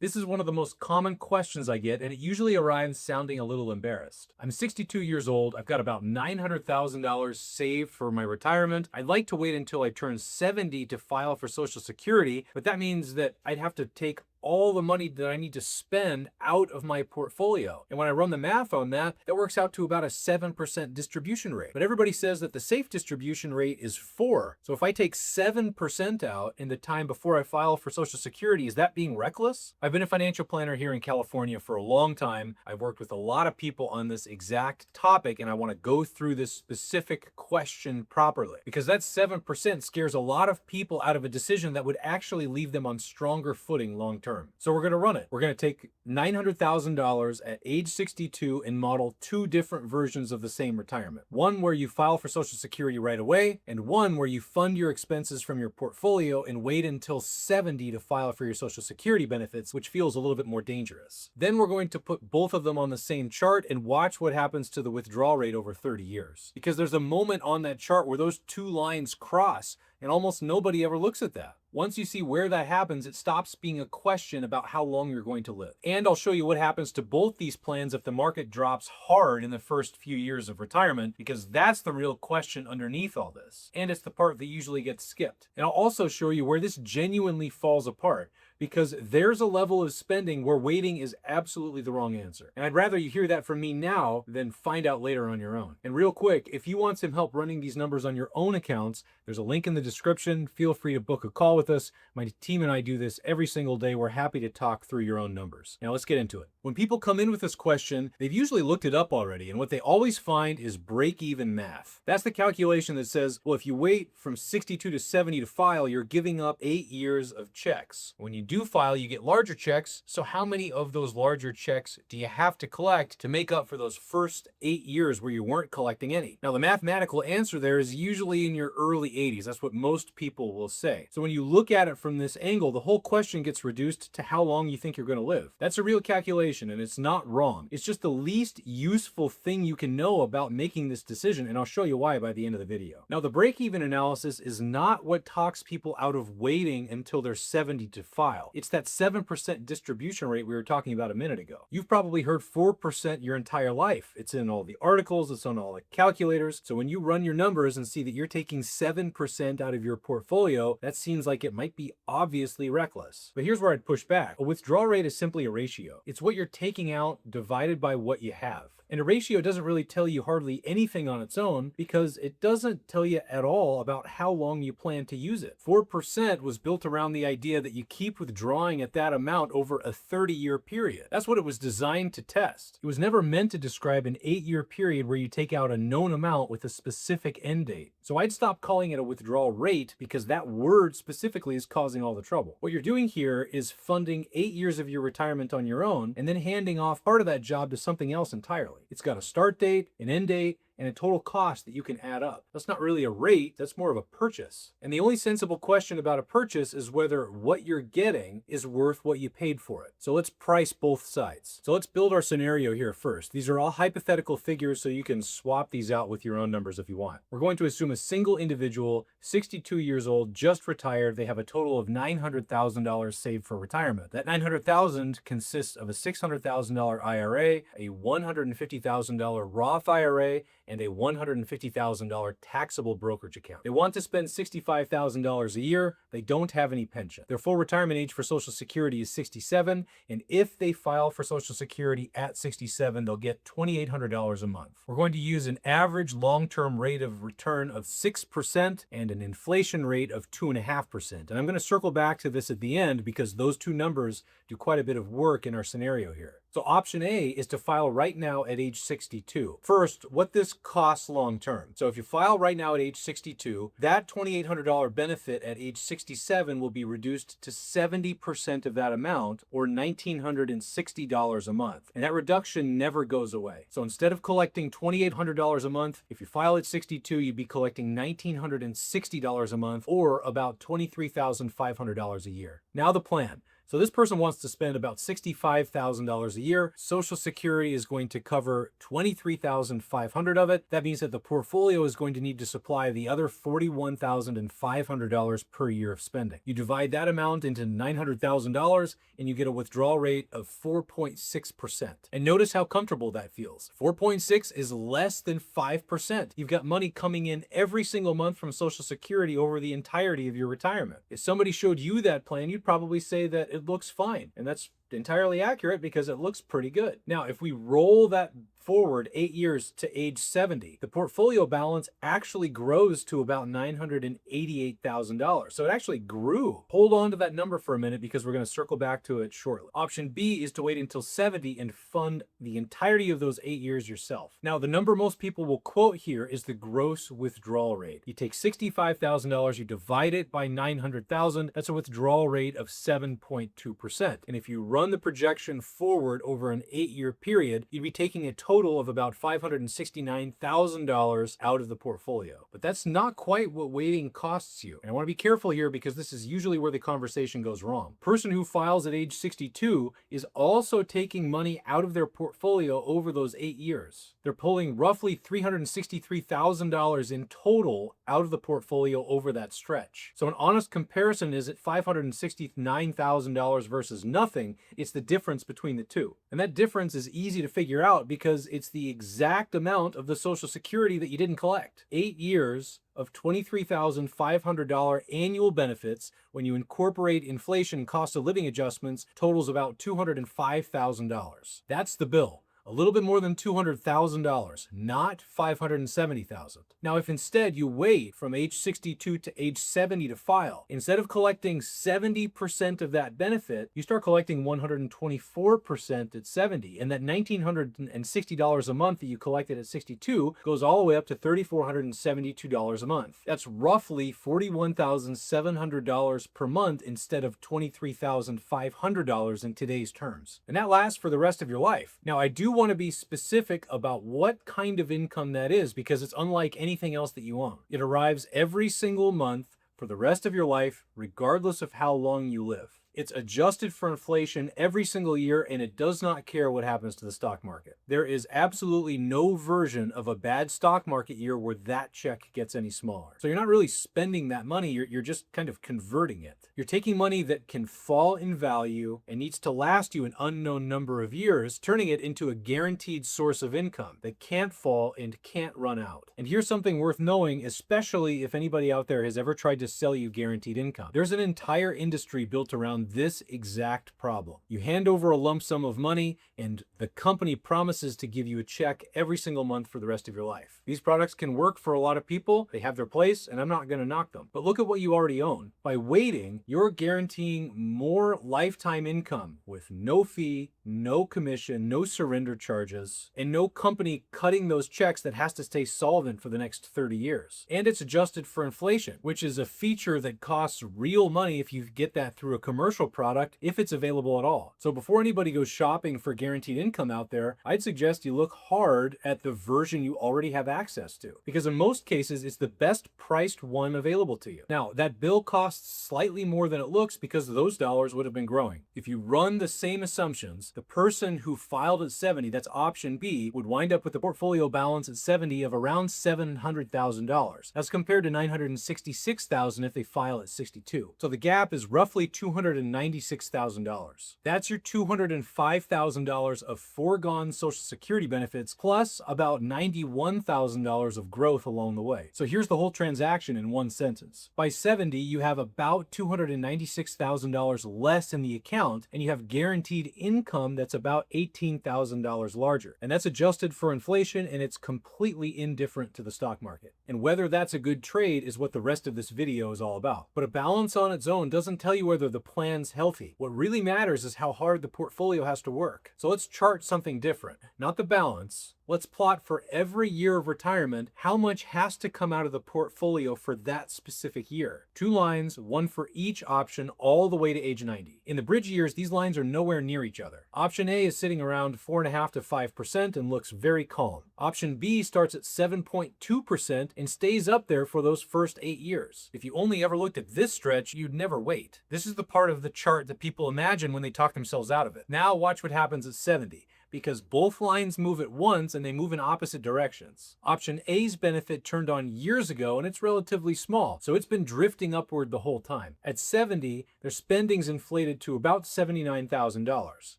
This is one of the most common questions I get, and it usually arrives sounding a little embarrassed. I'm 62 years old. I've got about $900,000 saved for my retirement. I'd like to wait until I turn 70 to file for Social Security, but that means that I'd have to take all the money that I need to spend out of my portfolio. And when I run the math on that, that works out to about a 7% distribution rate. But everybody says that the safe distribution rate is 4. So if I take 7% out in the time before I file for Social Security, is that being reckless? I've been a financial planner here in California for a long time. I've worked with a lot of people on this exact topic, and I want to go through this specific question properly, because that 7% scares a lot of people out of a decision that would actually leave them on stronger footing long term. So we're going to run it. We're going to take $900,000 at age 62 and model 2 different versions of the same retirement. One where you file for Social Security right away, and one where you fund your expenses from your portfolio and wait until 70 to file for your Social Security benefits, which feels a little bit more dangerous. Then we're going to put both of them on the same chart and watch what happens to the withdrawal rate over 30 years. Because there's a moment on that chart where those two lines cross, and almost nobody ever looks at that. Once you see where that happens, it stops being a question about how long you're going to live. And I'll show you what happens to both these plans if the market drops hard in the first few years of retirement, because that's the real question underneath all this. And it's the part that usually gets skipped. And I'll also show you where this genuinely falls apart, because there's a level of spending where waiting is absolutely the wrong answer. And I'd rather you hear that from me now than find out later on your own. And real quick, if you want some help running these numbers on your own accounts, there's a link in the description. Feel free to book a call with us. My team and I do this every single day. We're happy to talk through your own numbers. Now let's get into it. When people come in with this question, they've usually looked it up already, and what they always find is break-even math. That's the calculation that says, well, if you wait from 62 to 70 to file, you're giving up 8 years of checks. When you do file, you get larger checks, so how many of those larger checks do you have to collect to make up for those first 8 years where you weren't collecting any? Now, the mathematical answer there is usually in your early 80s. That's what most people will say. So when you look at it from this angle, the whole question gets reduced to how long you think you're going to live. That's a real calculation, and it's not wrong. It's just the least useful thing you can know about making this decision, and I'll show you why by the end of the video. Now, the break-even analysis is not what talks people out of waiting until they're 70 to file. It's that 7% distribution rate we were talking about a minute ago. You've probably heard 4% your entire life. It's in all the articles, it's on all the calculators. So when you run your numbers and see that you're taking 7% out of your portfolio, that seems like it might be obviously reckless. But here's where I'd push back. A withdrawal rate is simply a ratio. It's what you're taking out divided by what you have. And a ratio doesn't really tell you hardly anything on its own, because it doesn't tell you at all about how long you plan to use it. 4% was built around the idea that you keep withdrawing at that amount over a 30-year period. That's what it was designed to test. It was never meant to describe an 8-year period where you take out a known amount with a specific end date. So I'd stop calling it a withdrawal rate, because that word specifically is causing all the trouble. What you're doing here is funding 8 years of your retirement on your own and then handing off part of that job to something else entirely. It's got a start date, an end date, and a total cost that you can add up. That's not really a rate, that's more of a purchase. And the only sensible question about a purchase is whether what you're getting is worth what you paid for it. So let's price both sides. So let's build our scenario here first. These are all hypothetical figures, so you can swap these out with your own numbers if you want. We're going to assume a single individual, 62 years old, just retired. They have a total of $900,000 saved for retirement. That $900,000 consists of a $600,000 IRA, a $150,000 Roth IRA, and a $150,000 taxable brokerage account. They want to spend $65,000 a year. They don't have any pension. Their full retirement age for Social Security is 67, and if they file for Social Security at 67, they'll get $2,800 a month. We're going to use an average long-term rate of return of 6% and an inflation rate of 2.5%. And I'm going to circle back to this at the end, because those two numbers do quite a bit of work in our scenario here. So option A is to file right now at age 62. First, what this costs long term. So if you file right now at age 62, that $2,800 benefit at age 67 will be reduced to 70% of that amount, or $1,960 a month. And that reduction never goes away. So instead of collecting $2,800 a month, if you file at 62, you'd be collecting $1,960 a month, or about $23,500 a year. Now the plan. So this person wants to spend about $65,000 a year. Social Security is going to cover $23,500 of it. That means that the portfolio is going to need to supply the other $41,500 per year of spending. You divide that amount into $900,000 and you get a withdrawal rate of 4.6%. And notice how comfortable that feels. 4.6 is less than 5%. You've got money coming in every single month from Social Security over the entirety of your retirement. If somebody showed you that plan, you'd probably say that it looks fine. And that's entirely accurate because it looks pretty good. Now, if we roll that forward 8 years to age 70, the portfolio balance actually grows to about $988,000. So it actually grew. Hold on to that number for a minute because we're going to circle back to it shortly. Option B is to wait until 70 and fund the entirety of those 8 years yourself. Now, the number most people will quote here is the gross withdrawal rate. You take $65,000, you divide it by 900,000, that's a withdrawal rate of 7.2%. And if you run the projection forward over an 8-year period, you'd be taking a total of about $569,000 out of the portfolio. But that's not quite what waiting costs you. And I want to be careful here because this is usually where the conversation goes wrong. Person who files at age 62 is also taking money out of their portfolio over those 8 years. They're pulling roughly $363,000 in total out of the portfolio over that stretch. So an honest comparison is at $569,000 versus nothing. It's the difference between the two. And that difference is easy to figure out because it's the exact amount of the Social Security that you didn't collect. 8 years of $23,500 annual benefits when you incorporate inflation cost of living adjustments totals about $205,000. That's the bill. A little bit more than $200,000, not $570,000. Now, if instead you wait from age 62 to age 70 to file, instead of collecting 70% of that benefit, you start collecting 124% at 70. And that $1,960 a month that you collected at 62 goes all the way up to $3,472 a month. That's roughly $41,700 per month instead of $23,500 in today's terms. And that lasts for the rest of your life. Now, I do want to be specific about what kind of income that is because it's unlike anything else that you own. It arrives every single month for the rest of your life, regardless of how long you live. It's adjusted for inflation every single year, and it does not care what happens to the stock market. There is absolutely no version of a bad stock market year where that check gets any smaller. So you're not really spending that money, you're just kind of converting it. You're taking money that can fall in value and needs to last you an unknown number of years, turning it into a guaranteed source of income that can't fall and can't run out. And here's something worth knowing, especially if anybody out there has ever tried to sell you guaranteed income. There's an entire industry built around this exact problem. You hand over a lump sum of money and the company promises to give you a check every single month for the rest of your life. These products can work for a lot of people. They have their place and I'm not going to knock them. But look at what you already own. By waiting, you're guaranteeing more lifetime income with no fee, no commission, no surrender charges, and no company cutting those checks that has to stay solvent for the next 30 years. And it's adjusted for inflation, which is a feature that costs real money if you get that through a commercial product, if it's available at all. So before anybody goes shopping for guaranteed income out there, I'd suggest you look hard at the version you already have access to, because in most cases, it's the best priced one available to you. Now, that bill costs slightly more than it looks because those dollars would have been growing. If you run the same assumptions, the person who filed at 70, that's option B, would wind up with a portfolio balance at 70 of around $700,000. That's compared to $966,000 if they file at 62. So the gap is roughly $296,000. That's your $205,000 of foregone Social Security benefits plus about $91,000 of growth along the way. So here's the whole transaction in one sentence. By 70, you have about $296,000 less in the account and you have guaranteed income that's about $18,000 larger. And that's adjusted for inflation and it's completely indifferent to the stock market. And whether that's a good trade is what the rest of this video is all about. But a balance on its own doesn't tell you whether the plan's healthy. What really matters is how hard the portfolio has to work. So let's chart something different. Not the balance, Let's plot for every year of retirement how much has to come out of the portfolio for that specific year. 2 lines, one for each option all the way to age 90. In the bridge years, these lines are nowhere near each other. Option A is sitting around 4.5 to 5% and looks very calm. Option B starts at 7.2% and stays up there for those first 8 years. If you only ever looked at this stretch, you'd never wait. This is the part of the chart that people imagine when they talk themselves out of it. Now watch what happens at 70. Because both lines move at once and they move in opposite directions. Option A's benefit turned on years ago and it's relatively small, so it's been drifting upward the whole time. At 70, their spending's inflated to about $79,000.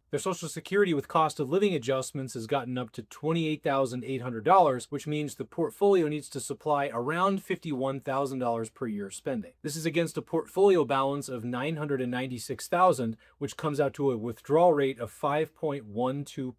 Their Social Security with cost of living adjustments has gotten up to $28,800, which means the portfolio needs to supply around $51,000 per year spending. This is against a portfolio balance of $996,000, which comes out to a withdrawal rate of 5.12%.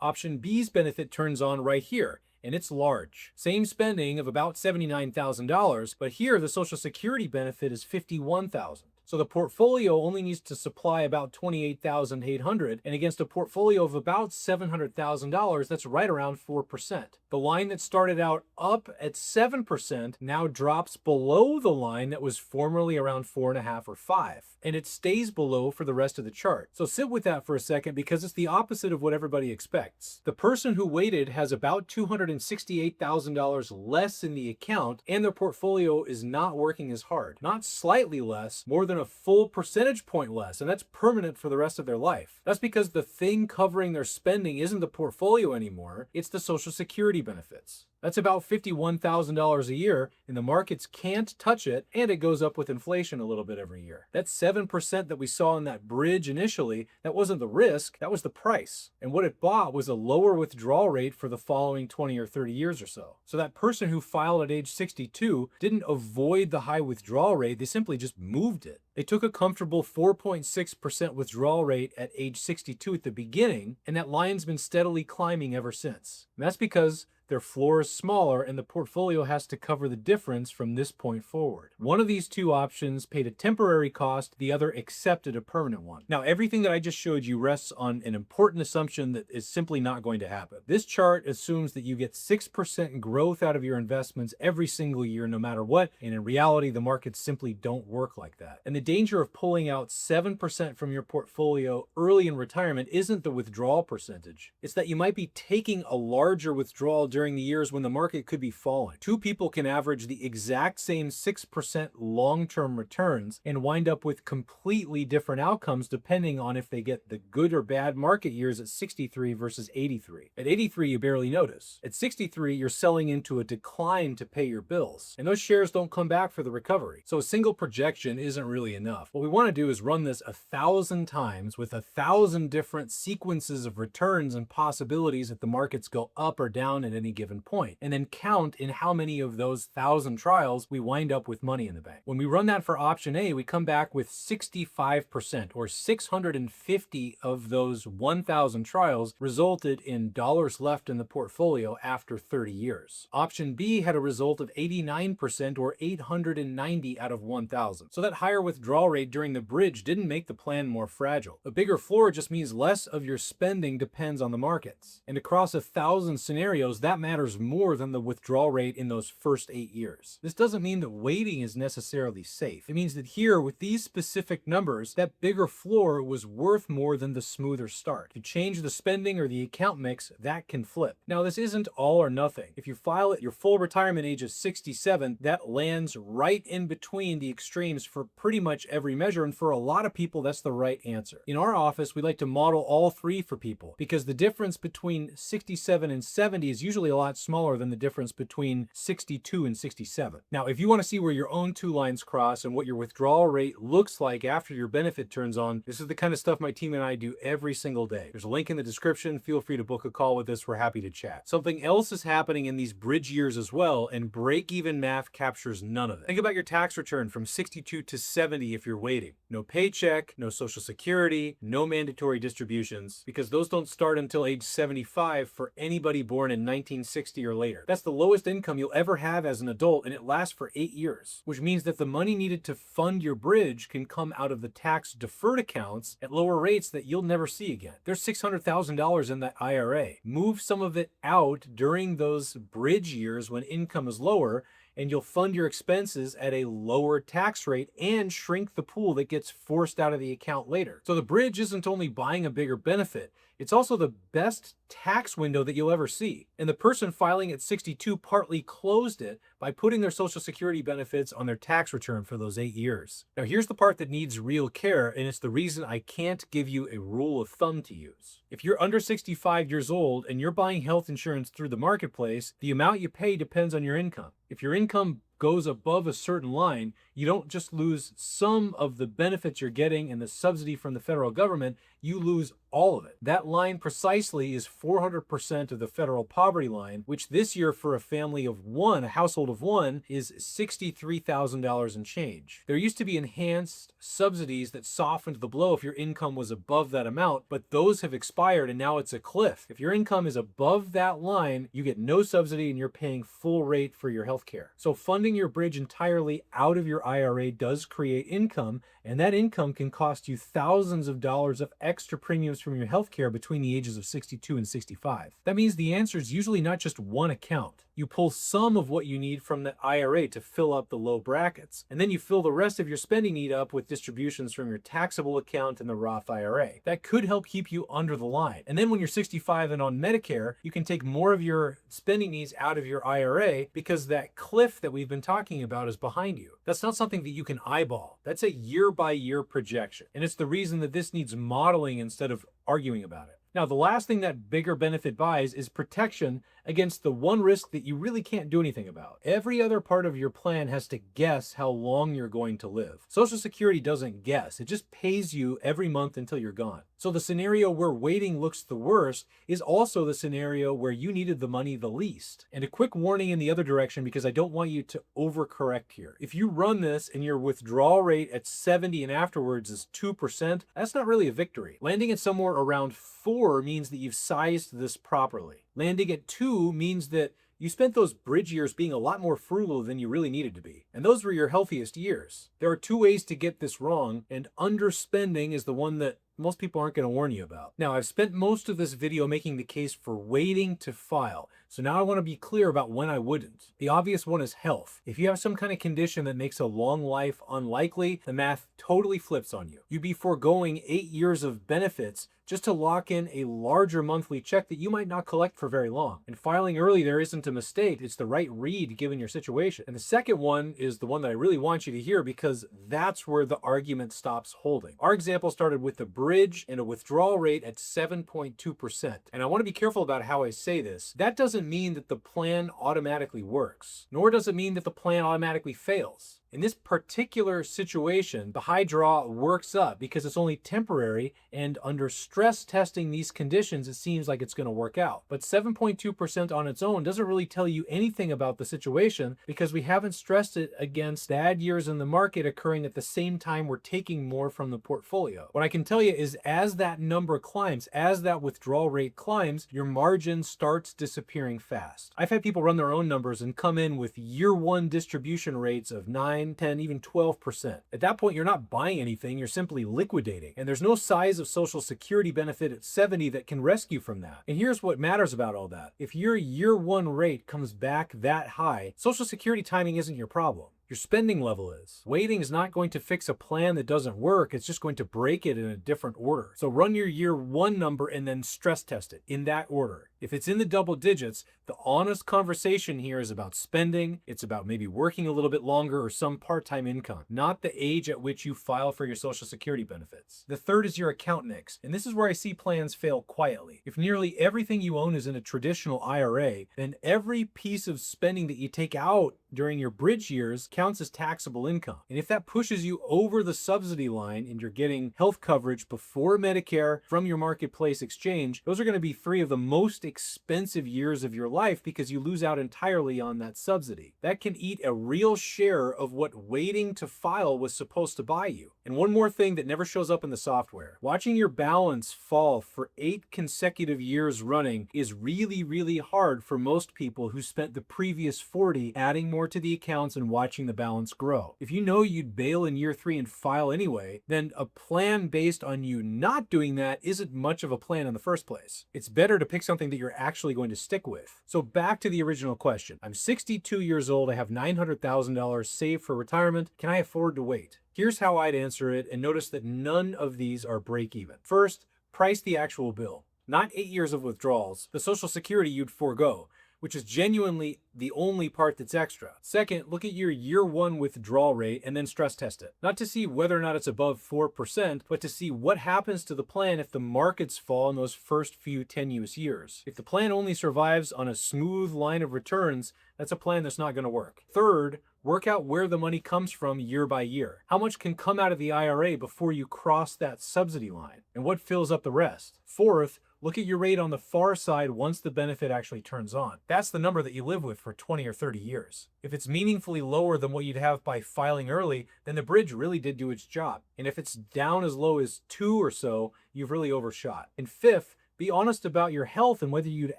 Option B's benefit turns on right here, and it's large. Same spending of about $79,000, but here the Social Security benefit is $51,000. So the portfolio only needs to supply about $28,800, and against a portfolio of about $700,000, that's right around 4%. The line that started out up at 7% now drops below the line that was formerly around 4.5 or 5, and it stays below for the rest of the chart. So sit with that for a second because it's the opposite of what everybody expects. The person who waited has about $268,000 less in the account, and their portfolio is not working as hard. Not slightly less, more than a full percentage point less, and that's permanent for the rest of their life. That's because the thing covering their spending isn't the portfolio anymore, it's the Social Security benefits. That's about $51,000 a year, and the markets can't touch it, and it goes up with inflation a little bit every year. That 7% that we saw in that bridge initially, that wasn't the risk, that was the price. And what it bought was a lower withdrawal rate for the following 20 or 30 years or so. So that person who filed at age 62 didn't avoid the high withdrawal rate, they simply just moved it. They took a comfortable 4.6% withdrawal rate at age 62 at the beginning, and that line's been steadily climbing ever since. And that's because their floor is smaller and the portfolio has to cover the difference from this point forward. One of these two options paid a temporary cost, the other accepted a permanent one. Now, everything that I just showed you rests on an important assumption that is simply not going to happen. This chart assumes that you get 6% growth out of your investments every single year, no matter what, and in reality, the markets simply don't work like that. And the danger of pulling out 7% from your portfolio early in retirement isn't the withdrawal percentage. It's that you might be taking a larger withdrawal during the years when the market could be falling. Two people can average the exact same 6% long-term returns and wind up with completely different outcomes depending on if they get the good or bad market years at 63 versus 83. At 83, you barely notice. At 63, you're selling into a decline to pay your bills, and those shares don't come back for the recovery. So a single projection isn't really enough. What we want to do is run this 1,000 times with 1,000 different sequences of returns and possibilities that the markets go up or down at any given point, and then count in how many of those 1,000 trials we wind up with money in the bank. When we run that for option A, we come back with 65%, or 650 of those 1,000 trials resulted in dollars left in the portfolio after 30 years. Option B had a result of 89%, or 890 out of 1,000. So that higher withdrawal rate during the bridge didn't make the plan more fragile. A bigger floor just means less of your spending depends on the markets. And across 1,000 scenarios, that matters more than the withdrawal rate in those first 8 years. This doesn't mean that waiting is necessarily safe. It means that here, with these specific numbers, that bigger floor was worth more than the smoother start. If you change the spending or the account mix, that can flip. Now, this isn't all or nothing. If you file at your full retirement age of 67, that lands right in between the extremes for pretty much every measure, and for a lot of people, that's the right answer. In our office, we like to model all three for people because the difference between 67 and 70 is usually a lot smaller than the difference between 62 and 67. Now, if you want to see where your own two lines cross and what your withdrawal rate looks like after your benefit turns on, this is the kind of stuff my team and I do every single day. There's a link in the description. Feel free to book a call with us. We're happy to chat. Something else is happening in these bridge years as well, and break-even math captures none of it. Think about your tax return from 62 to 70 if you're waiting. No paycheck, no Social Security, no mandatory distributions, because those don't start until age 75 for anybody born in 19 1960 or later. That's the lowest income you'll ever have as an adult, and it lasts for 8 years, which means that the money needed to fund your bridge can come out of the tax deferred accounts at lower rates that you'll never see again. There's $600,000 in that IRA. Move some of it out during those bridge years when income is lower, and you'll fund your expenses at a lower tax rate and shrink the pool that gets forced out of the account later. So the bridge isn't only buying a bigger benefit, it's also the best tax window that you'll ever see. And the person filing at 62 partly closed it by putting their Social Security benefits on their tax return for those 8 years. Now here's the part that needs real care, and it's the reason I can't give you a rule of thumb to use. If you're under 65 years old and you're buying health insurance through the marketplace, the amount you pay depends on your income. If your income goes above a certain line, you don't just lose some of the benefits you're getting and the subsidy from the federal government, you lose all of it. That line precisely is 400% of the federal poverty line, which this year for a family of one, a household of one, is $63,000 and change. There used to be enhanced subsidies that softened the blow if your income was above that amount, but those have expired and now it's a cliff. If your income is above that line, you get no subsidy and you're paying full rate for your health care. So funding your bridge entirely out of your IRA does create income, and that income can cost you thousands of dollars of extra premiums from your health care between the ages of 62 and 65. That means the answer is usually not just one account. You pull some of what you need from that IRA to fill up the low brackets, and then you fill the rest of your spending need up with distributions from your taxable account and the Roth IRA. That could help keep you under the line. And then when you're 65 and on Medicare, you can take more of your spending needs out of your IRA because that cliff that we've been talking about is behind you. That's not something that you can eyeball. That's a year-by-year projection. And it's the reason that this needs modeling instead of arguing about it. Now, the last thing that bigger benefit buys is protection against the one risk that you really can't do anything about. Every other part of your plan has to guess how long you're going to live. Social Security doesn't guess. It just pays you every month until you're gone. So the scenario where waiting looks the worst is also the scenario where you needed the money the least. And a quick warning in the other direction, because I don't want you to overcorrect here. If you run this and your withdrawal rate at 70 and afterwards is 2%, that's not really a victory. Landing at somewhere around 4 means that you've sized this properly. Landing at 2 means that you spent those bridge years being a lot more frugal than you really needed to be. And those were your healthiest years. There are 2 ways to get this wrong, and underspending is the one that most people aren't going to warn you about. Now, I've spent most of this video making the case for waiting to file. So now I want to be clear about when I wouldn't. The obvious one is health. If you have some kind of condition that makes a long life unlikely, the math totally flips on you. You'd be foregoing 8 years of benefits just to lock in a larger monthly check that you might not collect for very long. And filing early there isn't a mistake, it's the right read given your situation. And the second one is the one that I really want you to hear because that's where the argument stops holding. Our example started with the bridge and a withdrawal rate at 7.2%. And I want to be careful about how I say this. That doesn't mean that the plan automatically works, nor does it mean that the plan automatically fails. In this particular situation, the high draw works up because it's only temporary, and under stress testing these conditions, it seems like it's going to work out. But 7.2% on its own doesn't really tell you anything about the situation because we haven't stressed it against bad years in the market occurring at the same time we're taking more from the portfolio. What I can tell you is as that number climbs, as that withdrawal rate climbs, your margin starts disappearing fast. I've had people run their own numbers and come in with year one distribution rates of 9, 10, even 12%. At that point, you're not buying anything, you're simply liquidating. And there's no size of Social Security benefit at 70 that can rescue from that. And here's what matters about all that. If your year one rate comes back that high, Social Security timing isn't your problem. Your spending level is. Waiting is not going to fix a plan that doesn't work. It's just going to break it in a different order. So run your year one number and then stress test it in that order. If it's in the double digits, the honest conversation here is about spending. It's about maybe working a little bit longer or some part-time income, not the age at which you file for your Social Security benefits. The third is your account mix. And this is where I see plans fail quietly. If nearly everything you own is in a traditional IRA, then every piece of spending that you take out during your bridge years counts as taxable income. And if that pushes you over the subsidy line and you're getting health coverage before Medicare from your marketplace exchange, those are going to be 3 of the most expensive years of your life because you lose out entirely on that subsidy. That can eat a real share of what waiting to file was supposed to buy you. And one more thing that never shows up in the software. Watching your balance fall for 8 consecutive years running is really hard for most people who spent the previous 40 adding more to the accounts and watching the balance grow. If you know you'd bail in year 3 and file anyway, then a plan based on you not doing that isn't much of a plan in the first place. It's better to pick something that you're actually going to stick with. So back to the original question. I'm 62 years old. I have $900,000 saved for retirement. Can I afford to wait? Here's how I'd answer it, and notice that none of these are break even. First, price the actual bill. Not 8 years of withdrawals, the Social Security you'd forego, which is genuinely the only part that's extra. Second, look at your year 1 withdrawal rate and then stress test it. Not to see whether or not it's above 4%, but to see what happens to the plan if the markets fall in those first few tenuous years. If the plan only survives on a smooth line of returns, that's a plan that's not going to work. Third, work out where the money comes from year by year. How much can come out of the IRA before you cross that subsidy line? And what fills up the rest? Fourth, look at your rate on the far side once the benefit actually turns on. That's the number that you live with for 20 or 30 years. If it's meaningfully lower than what you'd have by filing early, then the bridge really did do its job. And if it's down as low as 2 or so, you've really overshot. And fifth, be honest about your health and whether you'd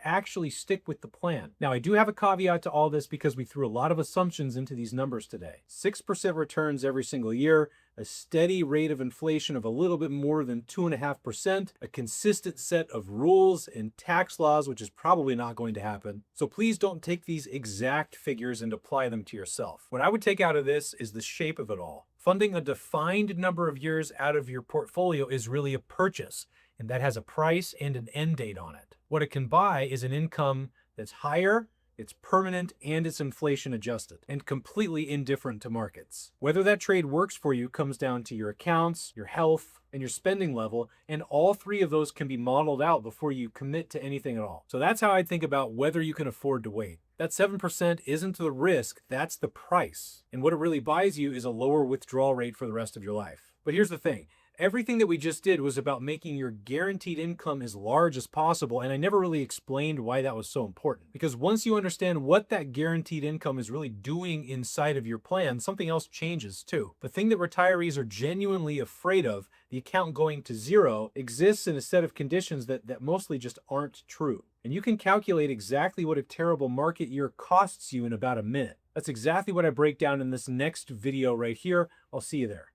actually stick with the plan. Now, I do have a caveat to all this because we threw a lot of assumptions into these numbers today. 6% returns every single year, a steady rate of inflation of a little bit more than 2.5%, a consistent set of rules and tax laws, which is probably not going to happen. So please don't take these exact figures and apply them to yourself. What I would take out of this is the shape of it all. Funding a defined number of years out of your portfolio is really a purchase, and that has a price and an end date on it. What it can buy is an income that's higher, it's permanent, and it's inflation adjusted, and completely indifferent to markets. Whether that trade works for you comes down to your accounts, your health, and your spending level, and all 3 of those can be modeled out before you commit to anything at all. So that's how I think about whether you can afford to wait. That 7% isn't the risk, that's the price. And what it really buys you is a lower withdrawal rate for the rest of your life. But here's the thing. Everything that we just did was about making your guaranteed income as large as possible, and I never really explained why that was so important. Because once you understand what that guaranteed income is really doing inside of your plan, something else changes too. The thing that retirees are genuinely afraid of, the account going to zero, exists in a set of conditions that mostly just aren't true. And you can calculate exactly what a terrible market year costs you in about a minute. That's exactly what I break down in this next video right here. I'll see you there.